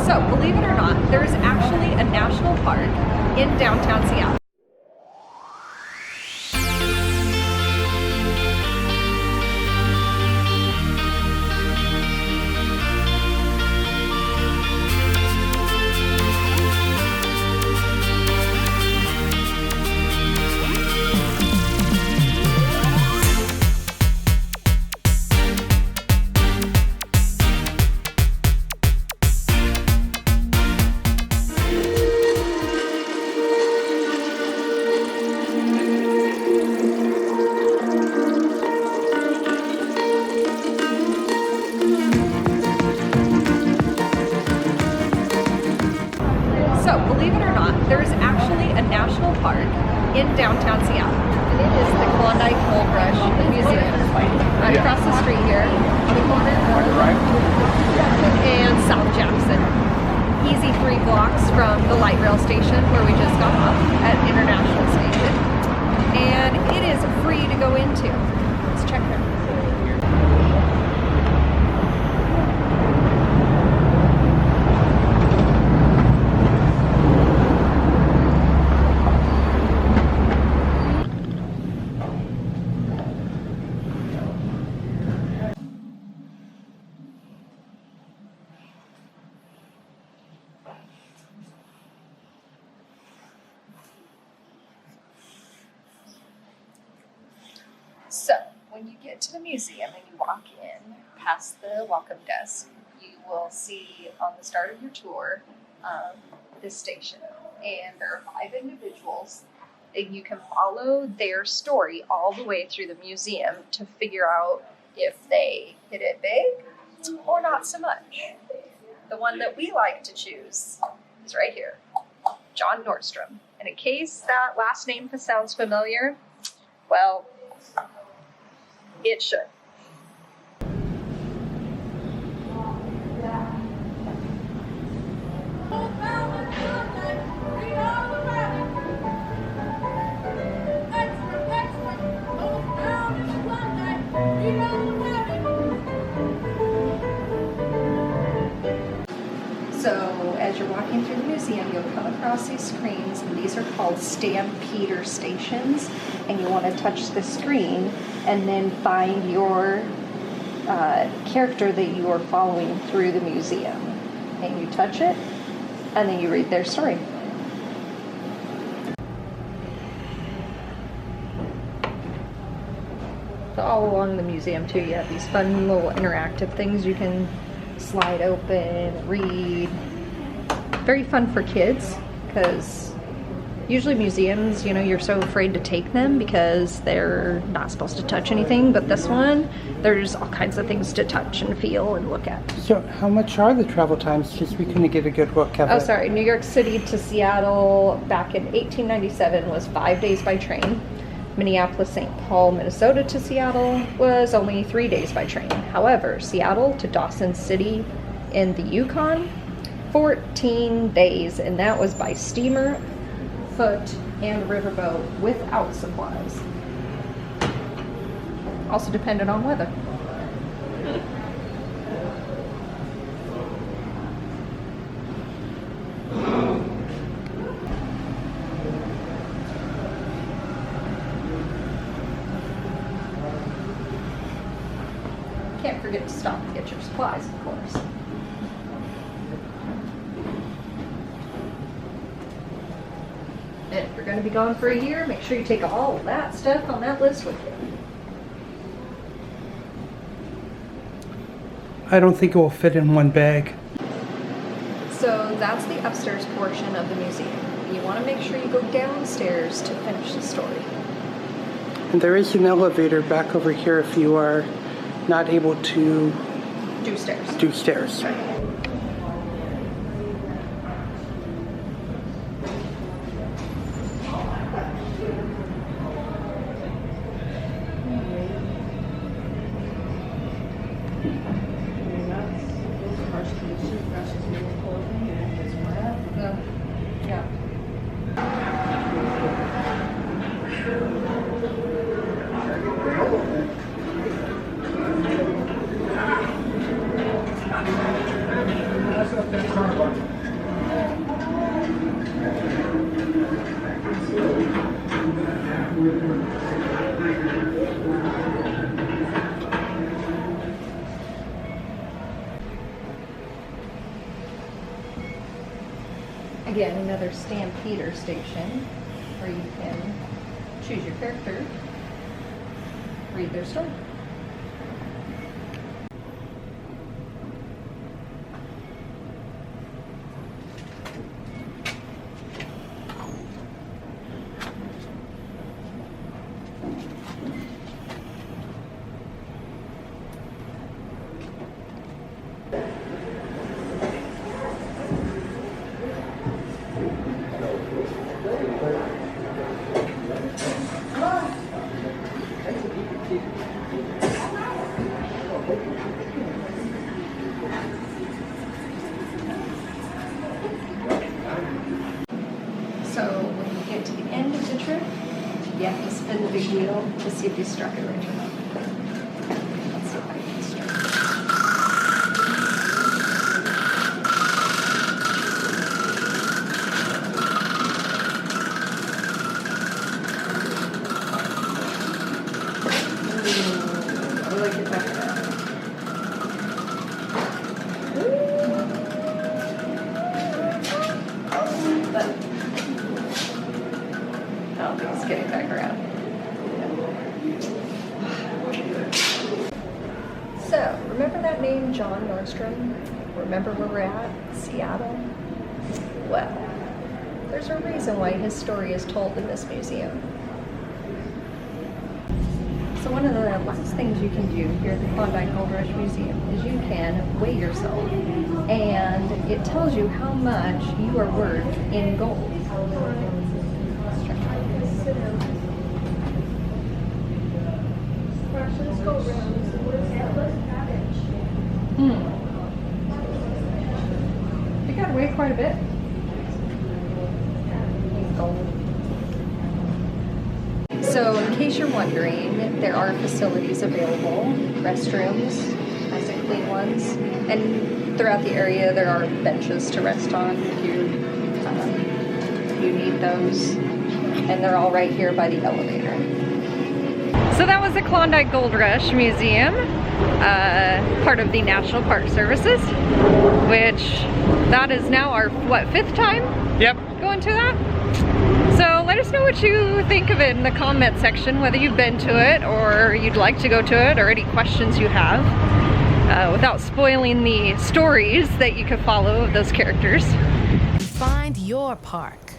So, believe it or not, there is actually a national park in downtown Seattle. So, believe it or not, there is actually a national park in downtown Seattle. And it is the Klondike Gold Rush Museum. Right across the street here, on the corner, and South Jackson. Easy 3 blocks from the light rail station where we just got off at International Station. And it is free to go into. Let's check it out. So, when you get to the museum and you walk in past the welcome desk, you will see on the start of your tour this station. And there are 5 individuals, and you can follow their story all the way through the museum to figure out if they hit it big or not so much. The one that we like to choose is right here, John Nordstrom. And in case that last name sounds familiar, well, it should. So as you're walking through the museum, you'll come across these screens, and these are called stampeder stations, and you want to touch the screen and then find your character that you are following through the museum. And you touch it, and then you read their story. So all along the museum too, you have these fun little interactive things you can slide open, read. Very fun for kids, because usually museums, you know, you're so afraid to take them because they're not supposed to touch anything, but this one, there's all kinds of things to touch and feel and look at. So how much are the travel times, just we couldn't get a good look at it? Oh, sorry, New York City to Seattle back in 1897 was 5 days by train. Minneapolis, St. Paul, Minnesota to Seattle was only 3 days by train. However, Seattle to Dawson City in the Yukon, 14 days, and that was by steamer, foot, and riverboat without supplies. Also depended on weather. Can't forget to stop and get your supplies, of course. And if you're going to be gone for a year, make sure you take all of that stuff on that list with you. I don't think it will fit in one bag. So that's the upstairs portion of the museum. You want to make sure you go downstairs to finish the story. And there is an elevator back over here if you are not able to do stairs. Do stairs. Right. Yeah. That's a Again, another Stampeder station where you can choose your character, read their story. So when you get to the end of the trip, you have to spin the big wheel to see if you struck it right or not. Let's see if I can strike it. Ooh, I like it better. But oh, it's getting back around. So, remember that name, John Nordstrom? Remember where we're at? Seattle? Well, there's a reason why his story is told in this museum. So one of the last things you can do here at the Klondike Gold Rush Museum is you can weigh yourself, and it tells you how much you are worth in gold. You gotta weigh quite a bit. So, in case you're wondering, there are facilities available, restrooms, nice and clean ones, and throughout the area there are benches to rest on if you need those, and they're all right here by the elevator. So that was the Klondike Gold Rush Museum, part of the National Park Services, which that is now our, what, 5th time? Yep. Going to that? So let us know what you think of it in the comment section, whether you've been to it or you'd like to go to it, or any questions you have, without spoiling the stories that you could follow of those characters. Find your park.